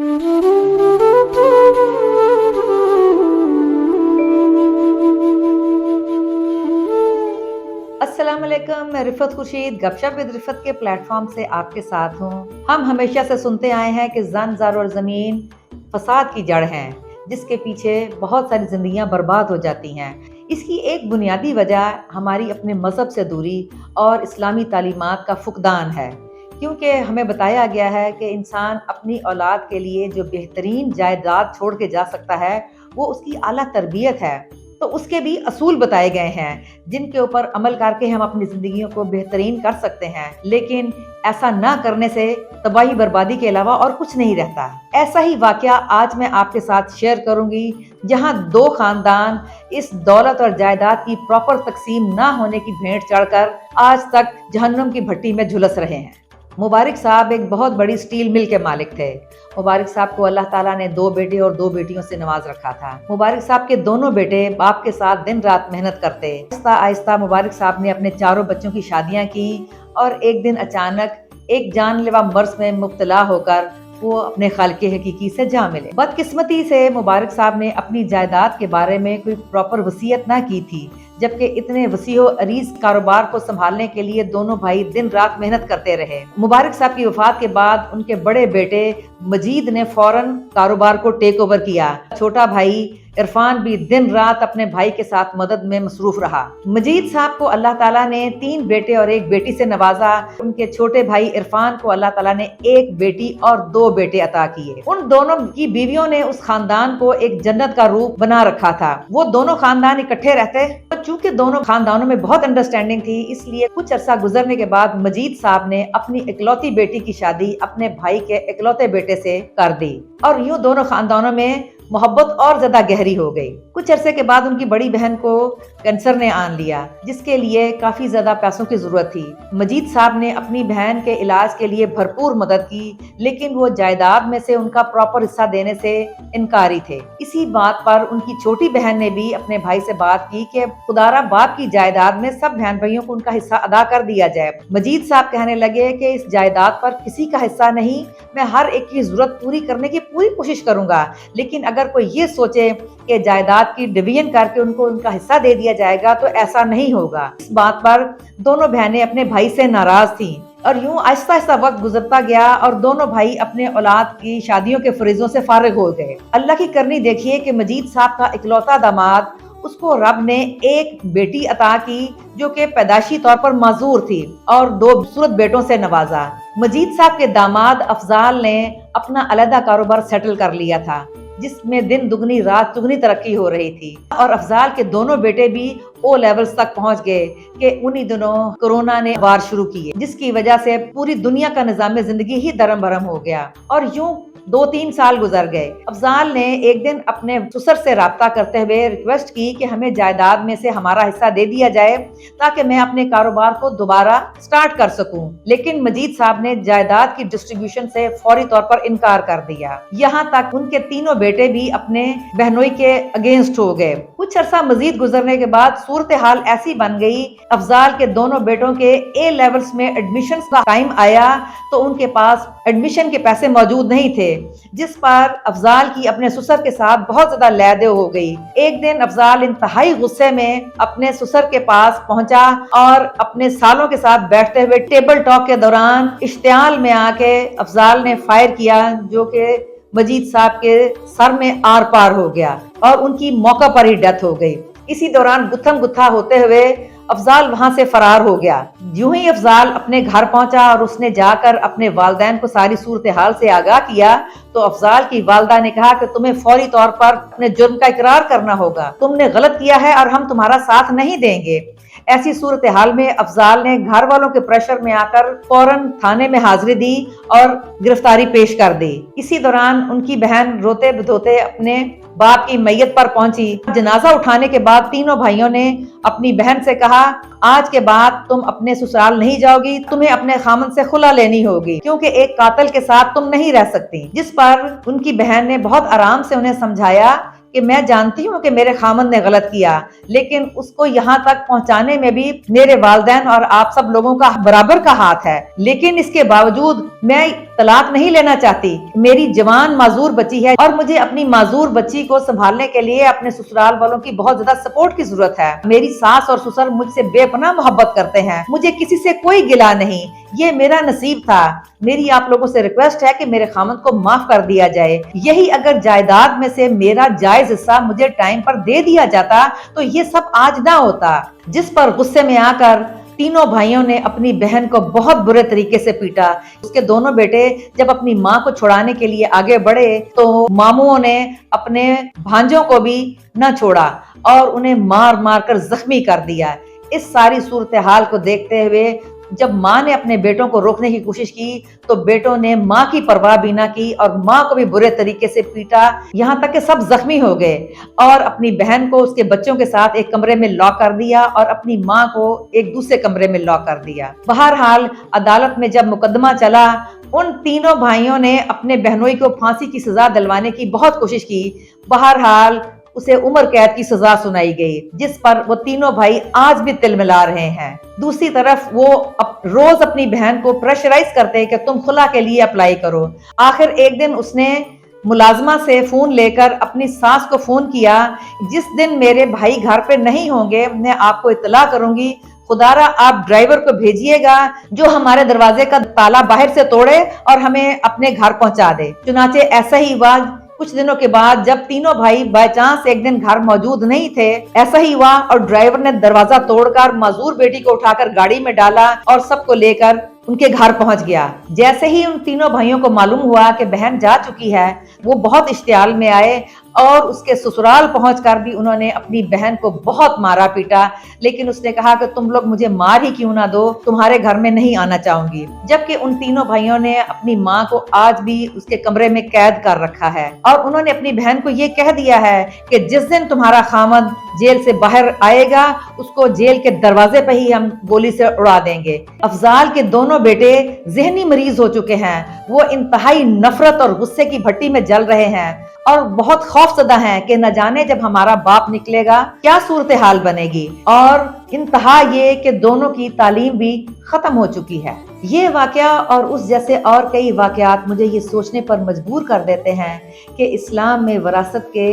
अस्सलाम वालेकुम, मैं रिफत खुर्शीद गपशप विद रिफत के प्लेटफॉर्म से आपके साथ हूँ। हम हमेशा से सुनते आए हैं कि जन, ज़र और ज़मीन फसाद की जड़ हैं, जिसके पीछे बहुत सारी ज़िंदगियाँ बर्बाद हो जाती हैं। इसकी एक बुनियादी वजह हमारी अपने मज़हब से दूरी और इस्लामी तालीमात का फुकदान है, क्योंकि हमें बताया गया है कि इंसान अपनी औलाद के लिए जो बेहतरीन जायदाद छोड़ के जा सकता है वो उसकी आला तरबियत है। तो उसके भी असूल बताए गए हैं जिनके ऊपर अमल करके हम अपनी ज़िंदगियों को बेहतरीन कर सकते हैं, लेकिन ऐसा ना करने से तबाही बर्बादी के अलावा और कुछ नहीं रहता। ऐसा ही वाकया आज मैं आपके साथ शेयर करूंगी, जहां दो खानदान इस दौलत और जायदाद की प्रॉपर तकसीम ना होने की भेंट चढ़कर आज तक जहन्नुम की भट्टी में झुलस रहे हैं। मुबारक साहब एक बहुत बड़ी स्टील मिल के मालिक थे। मुबारक साहब को अल्लाह ताला ने 2 बेटे और 2 बेटियों से नवाज रखा था। मुबारक साहब के दोनों बेटे बाप के साथ दिन रात मेहनत करते। आहिस्ता आहिस्ता मुबारक साहब ने अपने 4 बच्चों की शादियां की और एक दिन अचानक एक जानलेवा मर्ज में मुब्तला होकर वो अपने खालिक हकीकी से जा मिले। बदकिस्मती से मुबारक साहब ने अपनी जायदाद के बारे में कोई प्रॉपर वसीयत ना की थी, जबकि इतने वसीओ अरीज कारोबार को संभालने के लिए दोनों भाई दिन रात मेहनत करते रहे। मुबारक साहब की वफात के बाद उनके बड़े बेटे मजीद ने फौरन कारोबार को टेक ओवर किया। छोटा भाई इरफान भी दिन रात अपने भाई के साथ मदद में मसरूफ रहा। मजीद साहब को अल्लाह ताला ने 3 बेटे और 1 बेटी से नवाजा। उनके छोटे भाई इरफान को अल्लाह ताला ने 1 बेटी और 2 बेटे अता किए। उन दोनों की बीवियों ने उस खानदान को एक जन्नत का रूप बना रखा था। वो दोनों खानदान इकट्ठे रहते। चूंकि दोनों खानदानों में बहुत अंडरस्टैंडिंग थी, इसलिए कुछ अरसा गुजरने के बाद मजीद साहब ने अपनी इकलौती बेटी की शादी अपने भाई के इकलौते बेटे से कर दी और यूं दोनों खानदानों में मोहब्बत और ज्यादा गहरी हो गई। कुछ अरसे के बाद उनकी बड़ी बहन को कैंसर ने आन लिया, जिसके लिए काफी ज्यादा पैसों की जरूरत थी। मजीद साहब ने अपनी बहन के इलाज के लिए भरपूर मदद की, लेकिन वो जायदाद में से उनका प्रॉपर हिस्सा देने से इनकारी थे। इसी बात पर उनकी छोटी बहन ने भी अपने भाई से बात की कि खुदारा बाप की जायदाद में सब बहन भाइयों को उनका हिस्सा अदा कर दिया जाए। मजीद साहब कहने लगे कि इस जायदाद पर किसी का हिस्सा नहीं, मैं हर एक की जरूरत पूरी करने की पूरी कोशिश करूंगा, लेकिन अगर कोई ये सोचे कि जायदाद की डिवीजन करके उनको उनका हिस्सा दे दिया जाएगा तो ऐसा नहीं होगा। इस बात पर दोनों बहनें अपने भाई से नाराज थीं और यूं आहिस्ता आहिस्ता वक्त गुजरता गया और दोनों भाई अपने औलाद की शादियों के फरीजों से फारिग हो गए। अल्लाह की करनी देखिए कि मजीद साहब का इकलौता दामाद, उसको रब ने 1 बेटी अता की जो कि पैदाशी तौर पर माजूर थी और 2 खूबसूरत बेटों से नवाजा। मजीद साहब के दामाद अफजाल ने अपना अलहदा कारोबार सेटल कर लिया था, जिसमें दिन दुगनी रात चुगनी तरक्की हो रही थी और अफजाल के दोनों बेटे भी ओ लेवल्स तक पहुंच गए कि उन्हीं दिनों कोरोना ने वार शुरू किए, जिसकी वजह से पूरी दुनिया का निजाम जिंदगी ही दरम भरम हो गया और यूं 2-3 साल गुजर गए। अफजाल ने एक दिन अपने ससुर से राब्ता करते हुए रिक्वेस्ट की कि हमें जायदाद में से हमारा हिस्सा दे दिया जाए ताकि मैं अपने कारोबार को दोबारा स्टार्ट कर सकूं, लेकिन मजीद साहब ने जायदाद की डिस्ट्रीब्यूशन से फौरी तौर पर इनकार कर दिया। यहाँ तक उनके तीनों बेटे भी अपने बहनोई के अगेंस्ट हो गए। कुछ अरसा मजीद गुजरने के बाद सूरत हाल ऐसी बन गई, अफजाल के दोनों बेटों के ए लेवल्स में एडमिशन का टाइम आया तो उनके पास एडमिशन के पैसे मौजूद नहीं थे, जिस पर अफजाल की अपने ससुर के साथ बहुत ज्यादा लैदे हो गई। एक दिन अफजाल इंतहाई गुस्से में अपने ससुर के पास पहुंचा और अपने सालों के साथ बैठते हुए टेबल टॉक के दौरान इश्तियाल में आके अफजाल ने फायर किया, जो कि मजीद साहब के सर में आर पार हो गया और उनकी मौका पर ही डेथ हो गई। इसी दौरान गुत्थम गुत्था होते हुए अफजाल वहां से फरार हो गया। यूं ही अफजाल अपने घर पहुंचा और उसने जाकर अपने वालिदैन को सारी सूरत हाल से आगाह किया तो अफजाल की वालिदा ने कहा कि तुम्हें फौरी तौर पर अपने जुर्म का इकरार करना होगा, तुमने गलत किया है और हम तुम्हारा साथ नहीं देंगे। ऐसी सूरत हाल में अफजाल ने घर वालों के प्रेशर में आकर फौरन थाने में हाजिरी दी और गिरफ्तारी पेश कर दी। इसी दौरान उनकी बहन रोते बिधोते अपने बाप की मैयत पर पहुंची। जनाजा उठाने के बाद तीनों भाइयों ने अपनी बहन से कहा, आज के बाद तुम अपने ससुराल नहीं जाओगी, तुम्हें अपने खामन से खुला लेनी होगी, क्योंकि एक कातिल के साथ तुम नहीं रह सकती। जिस पर उनकी बहन ने बहुत आराम से उन्हें समझाया कि मैं जानती हूँ कि मेरे खामन ने गलत किया, लेकिन उसको यहाँ तक पहुँचाने में भी मेरे वालिदैन और आप सब लोगों का बराबर का हाथ है, लेकिन इसके बावजूद मैं तलाक नहीं लेना चाहती। मेरी जवान माजूर बच्ची है और मुझे अपनी माजूर बच्ची को संभालने के लिए अपने ससुराल वालों की बहुत ज्यादा सपोर्ट की जरूरत है। मेरी सास और ससुर मुझसे बेपनाह मोहब्बत करते हैं, मुझे किसी से कोई गिला नहीं, ये मेरा नसीब था। मेरी आप लोगों से रिक्वेस्ट है कि मेरे खामद को माफ कर दिया जाए। यही अगर जायदाद में से मेरा जायज हिस्सा मुझे टाइम पर दे दिया जाता तो ये सब आज ना होता। जिस पर गुस्से में आकर तीनों भाइयों ने अपनी बहन को बहुत बुरे तरीके से पीटा। उसके दोनों बेटे जब अपनी माँ को छुड़ाने के लिए आगे बढ़े तो मामुओं ने अपने भांजों को भी न छोड़ा और उन्हें मार मार कर जख्मी कर दिया। इस सारी सूरत हाल को देखते हुए जब माँ ने अपने बेटों को रोकने की कोशिश की तो बेटों ने माँ की परवाह भी ना की और माँ को भी बुरे तरीके से पीटा, यहाँ तक कि सब जख्मी हो गए और अपनी बहन को उसके बच्चों के साथ एक कमरे में लॉक कर दिया और अपनी माँ को एक दूसरे कमरे में लॉक कर दिया। बहरहाल अदालत में जब मुकदमा चला, उन तीनों भाइयों ने अपने बहनोई को फांसी की सजा दिलवाने की बहुत कोशिश की। बहरहाल उसे उम्र कैद की सजा सुनाई गई, जिस पर वो तीनों भाई आज भी तिलमिला रहे हैं। दूसरी तरफ वो रोज अपनी बहन को प्रेशराइज करते हैं कि तुम खुला के लिए अप्लाई करो। आखिर एक दिन उसने मुलाजमा से फोन लेकर अपनी सास को फोन किया, जिस दिन मेरे भाई घर पे नहीं होंगे मैं आपको इत्तला करूंगी, खुदारा आप ड्राइवर को भेजिएगा जो हमारे दरवाजे का ताला बाहर से तोड़े और हमें अपने घर पहुंचा दे। चुनाचे ऐसा ही हुआ। कुछ दिनों के बाद जब तीनों भाई बाय चांस एक दिन घर मौजूद नहीं थे, ऐसा ही हुआ और ड्राइवर ने दरवाजा तोड़कर माजूर बेटी को उठाकर गाड़ी में डाला और सबको लेकर उनके घर पहुंच गया। जैसे ही उन तीनों भाइयों को मालूम हुआ कि बहन जा चुकी है, वो बहुत इश्तियाल में आए और उसके ससुराल पहुंचकर भी उन्होंने अपनी बहन को बहुत मारा पीटा, लेकिन उसने कहा कि तुम लोग मुझे मार ही क्यों ना दो, तुम्हारे घर में नहीं आना चाहूंगी। जबकि उन तीनों भाइयों ने अपनी माँ को आज भी उसके कमरे में कैद कर रखा है और उन्होंने अपनी बहन को ये कह दिया है कि जिस दिन तुम्हारा खामद जेल से बाहर आएगा उसको जेल के दरवाजे पे ही हम गोली से उड़ा देंगे। अफजाल के दोनों बेटे जहनी मरीज हो चुके हैं, वो इंतहाई नफरत और गुस्से की भट्टी में जल रहे हैं और बहुत खौफजदा हैं कि न जाने जब हमारा बाप निकलेगा क्या सूरत हाल बनेगी। और इंतहा ये कि दोनों की तालीम भी खत्म हो चुकी है। ये वाकया और उस जैसे और कई वाकयात मुझे ये सोचने पर मजबूर कर देते हैं कि इस्लाम में विरासत के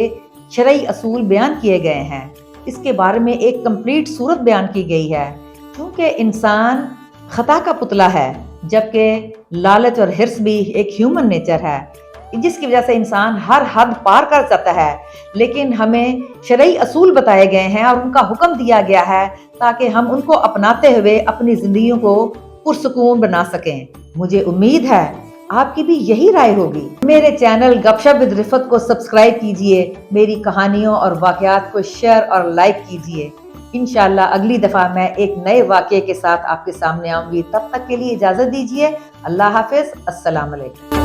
शरई असूल बयान किए गए हैं। इसके बारे में एक कंप्लीट सूरत बयान की गई है। क्योंकि इंसान खता का पुतला है, जबकि लालच और हिर्स भी एक ह्यूमन नेचर है, जिसकी वजह से इंसान हर हद पार कर जाता है। लेकिन हमें शरई असूल बताए गए हैं और उनका हुक्म दिया गया है ताकि हम उनको अपनाते हुए अपनी जिंदगियों को पुरसुकून बना सकें। मुझे उम्मीद है आपकी भी यही राय होगी। मेरे चैनल गपशप विद रिफत को सब्सक्राइब कीजिए, मेरी कहानियों और वाकयात को शेयर और लाइक कीजिए। इंशाल्लाह अगली दफा मैं एक नए वाकये के साथ आपके सामने आऊंगी। तब तक के लिए इजाजत दीजिए। अल्लाह हाफिज। अस्सलाम वालेकुम।